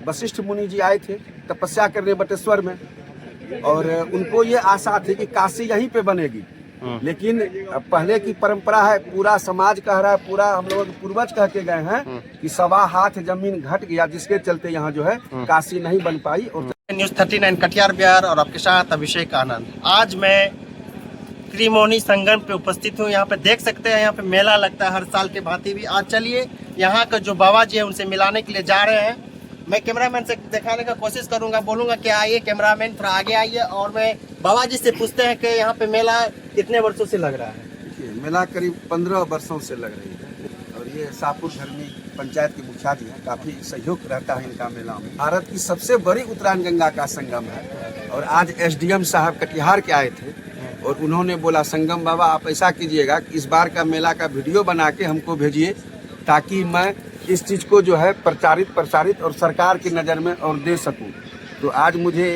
वशिष्ठ मुनि जी आए थे तपस्या करने बटेश्वर में, और उनको ये आशा थी कि काशी यहीं पे बनेगी। लेकिन पहले की परंपरा है, पूरा समाज कह रहा है, पूरा हम लोग पूर्वज कह के गए हैं कि 1.25 हाथ जमीन घट गया, जिसके चलते यहाँ जो है काशी नहीं बन पाई। और न्यूज़ 39 कटिहार बिहार और आपके साथ अभिषेक आनंद। आज मैं त्रिमोनी संगम पे उपस्थित हूँ। यहाँ पे देख सकते हैं, यहाँ पे मेला लगता है हर साल के भांति भी। आज चलिए यहाँ का जो बाबा जी है उनसे मिलाने के लिए जा रहे हैं। मैं कैमरामैन से दिखाने का कोशिश करूंगा, बोलूंगा कि आइए कैमरामैन थोड़ा आगे आइए, और मैं बाबा जी से पूछते हैं कि यहाँ पे मेला कितने वर्षों से लग रहा है। मेला करीब 15 वर्षों से लग रही है, और ये शाहपुर धर्मी पंचायत के मुखिया जी हैं, काफी सहयोग रहता है इनका मेला में। भारत की सबसे बड़ी उत्तरायण गंगा का संगम है, और आज SDM साहब कटिहार के आए थे और उन्होंने बोला संगम बाबा आप ऐसा कीजिएगा कि इस बार का मेला का वीडियो बना के हमको भेजिए, ताकि मैं इस चीज को जो है प्रचारित और सरकार की नज़र में और दे सकूं। तो आज मुझे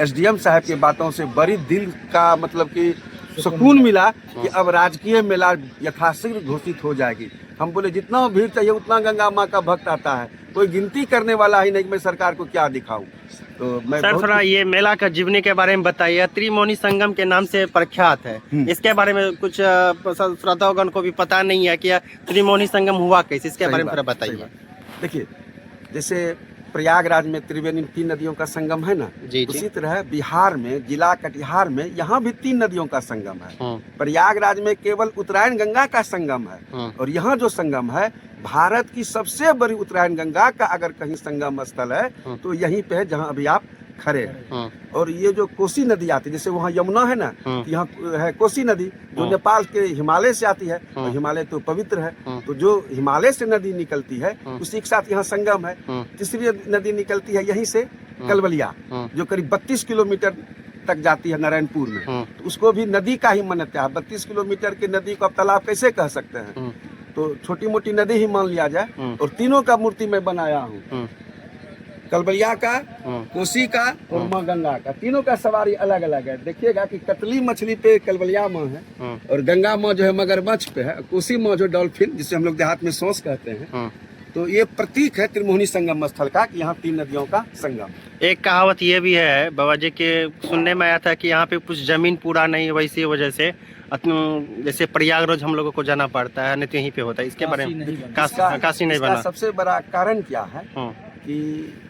SDM साहब की बातों से बड़ी दिल का मतलब कि सुकून मिला कि अब राजकीय मेला यथाशीघ्र घोषित हो जाएगी। हम बोले जितना भीड़ चाहिए उतना गंगा माँ का भक्त आता है, कोई गिनती करने वाला ही नहीं कि मैं सरकार को क्या दिखाऊं। तो मैं सर थोड़ा ये मेला का जीवनी के बारे में बताइए। त्रिमोनी संगम के नाम से प्रख्यात है, इसके बारे में कुछ श्रोतागण को भी पता नहीं है कि त्रिमोनी संगम हुआ कैसे, इसके बारे में थोड़ा बताइए। देखिए, जैसे प्रयागराज में त्रिवेणी 3 नदियों का संगम है ना, उसी तरह बिहार में जिला कटिहार में यहाँ भी 3 नदियों का संगम है। प्रयागराज में केवल उत्तरायण गंगा का संगम है, और यहाँ जो संगम है भारत की सबसे बड़ी उत्तरायण गंगा का अगर कहीं संगम स्थल है तो यहीं पे है जहाँ अभी आप खड़े हैं। और ये जो कोसी नदी आती है, जैसे वहाँ यमुना है ना, यहाँ है कोसी नदी जो नेपाल के हिमालय से आती है, और हिमालय तो पवित्र है, तो जो हिमालय से नदी निकलती है उसी के साथ यहाँ संगम है। तीसरी नदी निकलती है यहीं से कलबलिया, जो करीब 32 किलोमीटर तक जाती है नारायणपुर में, तो उसको भी नदी का ही मान्यता है। 32 किलोमीटर की नदी को आप तालाब कैसे कह सकते हैं, तो छोटी मोटी नदी ही मान लिया जाए। और तीनों का मूर्ति मैं बनाया हूँ, कलबलिया का, कोसी का और माँ गंगा का। तीनों का सवारी अलग अलग है। देखिएगा कि कतली मछली पे कलबलिया माँ है, और गंगा माँ जो है मगरमच्छ पे है, कोसी माँ जो डॉल्फिन जिसे हम लोग देहात में सोंस कहते हैं। तो ये प्रतीक है त्रिमोनी संगम स्थल का कि यहाँ 3 नदियों का संगम। एक कहावत ये भी है बाबा जी के, सुनने में आया था कि यहाँ पे कुछ जमीन पूरा नहीं, वैसी वजह से जैसे प्रयागराज हम लोगों को जाना पड़ता है, नहीं तो यहीं पे होता है। इसके बारे में काशी नहीं बना। सबसे बड़ा कारण क्या है कि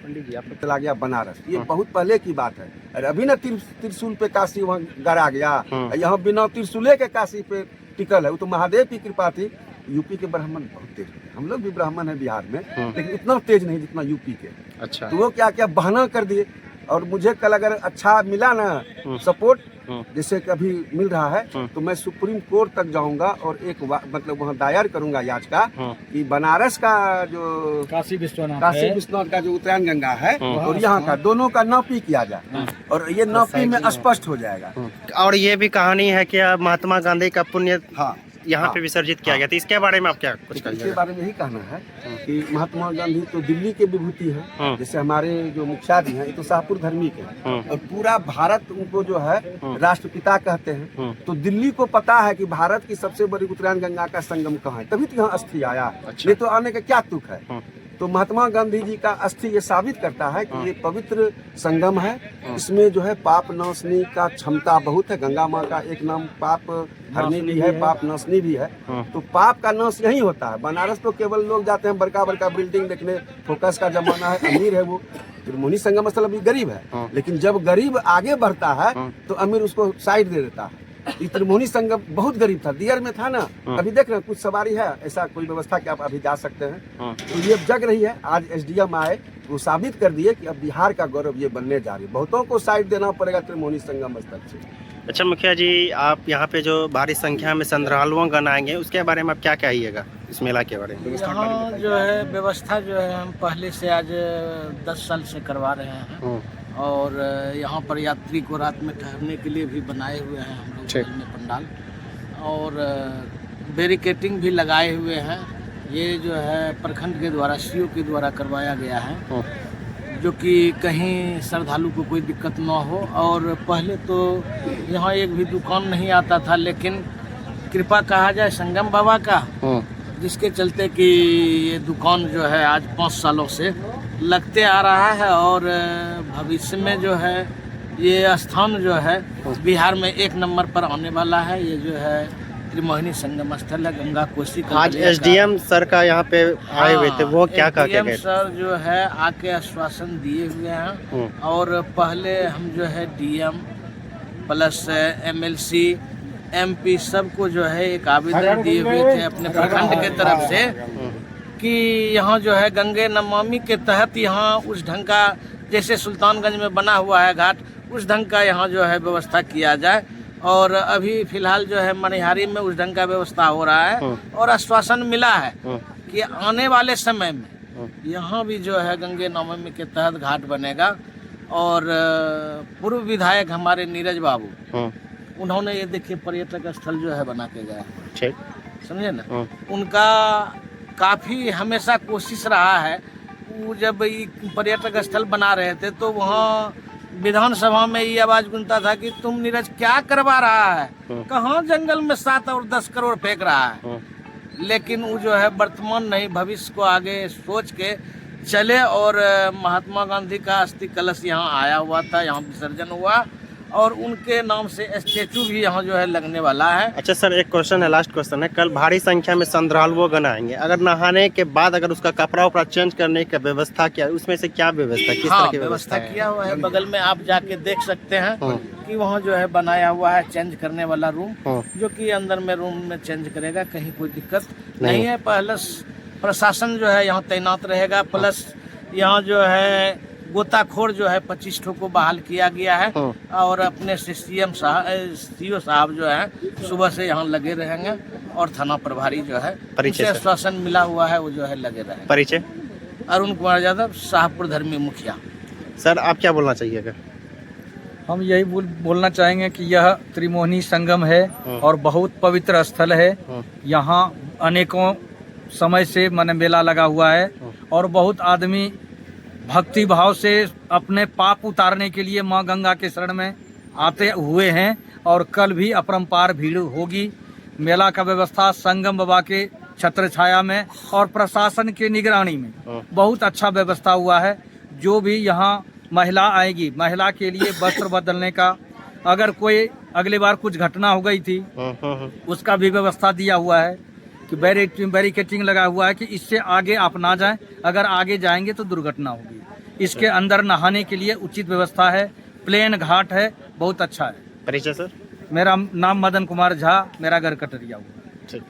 पंडित जी आपको चला गया बनारस, ये बहुत पहले की बात है। अरे अभी ना त्रिशूल पे काशी वहाँ गड़ा गया, यहाँ बिना त्रिशूले के काशी पे टिकल है। वो तो महादेव की कृपा थी। यूपी के ब्राह्मण बहुत तेज, हम लोग भी ब्राह्मण है बिहार में, लेकिन उतना तेज नहीं जितना यूपी के। अच्छा। तो वो क्या क्या बहाना कर दिए, और मुझे कल अगर अच्छा मिला ना सपोर्ट जैसे कि अभी मिल रहा है, तो मैं सुप्रीम कोर्ट तक जाऊंगा और एक मतलब वहाँ दायर करूंगा याचिका कि बनारस का जो काशी विश्वनाथ का जो उत्तरायण गंगा है और यहाँ का दोनों का नापी किया जाए, और ये नापी में स्पष्ट हो जाएगा। और ये भी कहानी है कि महात्मा गांधी का पुण्य यहाँ पे विसर्जित किया गया था। इसके बारे में आप क्या कुछ कहिए? इसके बारे में यही कहना है कि महात्मा गांधी तो दिल्ली के विभूति हैं, जैसे हमारे जो मुखिया जी हैं ये तो शाहपुर धर्मी के हैं, और पूरा भारत उनको जो है राष्ट्रपिता कहते हैं। तो दिल्ली को पता है कि भारत की सबसे बड़ी उत्तरायण गंगा का संगम कहाँ है, तभी तो यहाँ अस्थि आया। नहीं तो आने का क्या तुक है। तो महात्मा गांधी जी का अस्थि ये साबित करता है कि ये पवित्र संगम है, इसमें जो है पाप नाशनी का क्षमता बहुत है। गंगा माँ का एक नाम पाप हरनी भी है, पाप नाशनी भी है। तो पाप का नाश यही होता है। बनारस तो केवल लोग जाते हैं बड़का बड़का बिल्डिंग देखने, फोकस का जमाना है, अमीर है वो। त्रिमोनी संगम स्थल अभी गरीब है, लेकिन जब गरीब आगे बढ़ता है तो अमीर उसको साइड दे देता है। त्रिमोनी संगम बहुत गरीब था, दियर में था ना, अभी देख रहे हैं कुछ सवारी है, ऐसा कोई व्यवस्था कि आप अभी जा सकते हैं। तो ये जग रही है। आज SDM आए, वो साबित कर दिए कि अब बिहार का गौरव ये बनने जा रही है। बहुतों को साइड देना पड़ेगा त्रिमोनी संगम स्थल से। अच्छा मुखिया जी, आप यहाँ पे जो भारी संख्या में श्रद्धालुओं गण आएंगे, उसके बारे में आप क्या कहिएगा इस मेला के बारे में? यहाँ जो है व्यवस्था जो है हम पहले से आज 10 साल से करवा रहे हैं, और यहाँ पर यात्री को रात में ठहरने के लिए भी बनाए हुए हैं हम लोग में पंडाल, और बैरिकेटिंग भी लगाए हुए हैं। ये जो है प्रखंड के द्वारा CO के द्वारा करवाया गया है, जो कि कहीं श्रद्धालु को कोई दिक्कत ना हो। और पहले तो यहाँ एक भी दुकान नहीं आता था, लेकिन कृपा कहा जाए संगम बाबा का, जिसके चलते कि ये दुकान जो है आज 5 सालों से लगते आ रहा है और भविष्य में जो है ये स्थान जो है बिहार में 1 नंबर पर आने वाला है। ये जो है त्रिमोहिनी संगम स्थल है, गंगा कोसी का। आज एसडीएम सर का यहाँ पे आए हुए थे, वो क्या कहा एसडीएम सर जो है आके आश्वासन दिए हुए हैं और पहले हम जो है डीएम प्लस एमएलसी एमपी सबको जो है एक आवेदन दिए हुए थे अपने प्रखंड के तरफ से कि यहाँ जो है गंगे नमामि के तहत यहाँ उस ढंग का, जैसे सुल्तानगंज में बना हुआ है घाट, उस ढंग का यहाँ जो है व्यवस्था किया जाए। और अभी फिलहाल जो है मनिहारी में उस ढंग का व्यवस्था हो रहा है और आश्वासन मिला है कि आने वाले समय में यहाँ भी जो है गंगे नमामि के तहत घाट बनेगा। और पूर्व विधायक हमारे नीरज बाबू, उन्होंने ये देखिए पर्यटक स्थल जो है बना के गया, ठीक समझे ना। उनका काफ़ी हमेशा कोशिश रहा है, वो जब पर्यटक स्थल बना रहे थे तो वहाँ विधानसभा में ये आवाज गूंजता था कि तुम नीरज क्या करवा रहा है, कहाँ जंगल में 7 और 10 करोड़ फेंक रहा है। लेकिन वो जो है वर्तमान नहीं भविष्य को आगे सोच के चले और महात्मा गांधी का अस्थि कलश यहाँ आया हुआ था, यहाँ विसर्जन हुआ और उनके नाम से स्टेचू भी यहाँ जो है लगने वाला है। अच्छा सर, एक क्वेश्चन है, लास्ट क्वेश्चन है। कल भारी संख्या में श्रद्धालुओं आएंगे, अगर नहाने के बाद अगर उसका कपड़ा उपड़ा चेंज करने की व्यवस्था किया, उसमें से क्या व्यवस्था, किस तरह की व्यवस्था किया हुआ है? बगल में आप जाके देख सकते हैं कि वहाँ जो है बनाया हुआ है चेंज करने वाला रूम, जो कि अंदर में रूम में चेंज करेगा, कहीं कोई दिक्कत नहीं है। प्लस प्रशासन जो है यहाँ तैनात रहेगा, प्लस यहाँ जो है गोताखोर जो है 25 ठो को बहाल किया गया है और अपने सीएम साहब सीओ साहब जो है सुबह से यहाँ लगे रहेंगे और थाना प्रभारी जो है उनसे आश्वासन मिला हुआ है, वो जो है लगे रहेंगे। परिचय? अरुण कुमार यादव, शाहपुर धर्मी मुखिया। सर आप क्या बोलना चाहिएगा? हम यही बोलना चाहेंगे कि यह त्रिमोहिनी संगम है और बहुत पवित्र स्थल है। यहाँ अनेकों समय से मन मेला लगा हुआ है और बहुत आदमी भक्ति भाव से अपने पाप उतारने के लिए माँ गंगा के शरण में आते हुए हैं और कल भी अपरंपार भीड़ होगी। मेला का व्यवस्था संगम बाबा के छत्र छाया में और प्रशासन के निगरानी में बहुत अच्छा व्यवस्था हुआ है। जो भी यहाँ महिला आएगी, महिला के लिए वस्त्र बदलने का, अगर कोई अगली बार कुछ घटना हो गई थी उसका भी व्यवस्था दिया हुआ है कि बैरिकेटिंग लगा हुआ है कि इससे आगे आप ना जाएं, अगर आगे जाएंगे तो दुर्घटना होगी। इसके अंदर नहाने के लिए उचित व्यवस्था है, प्लेन घाट है, बहुत अच्छा है। परिचय सर? मेरा नाम मदन कुमार झा, मेरा घर कटरिया हुआ। ठीक।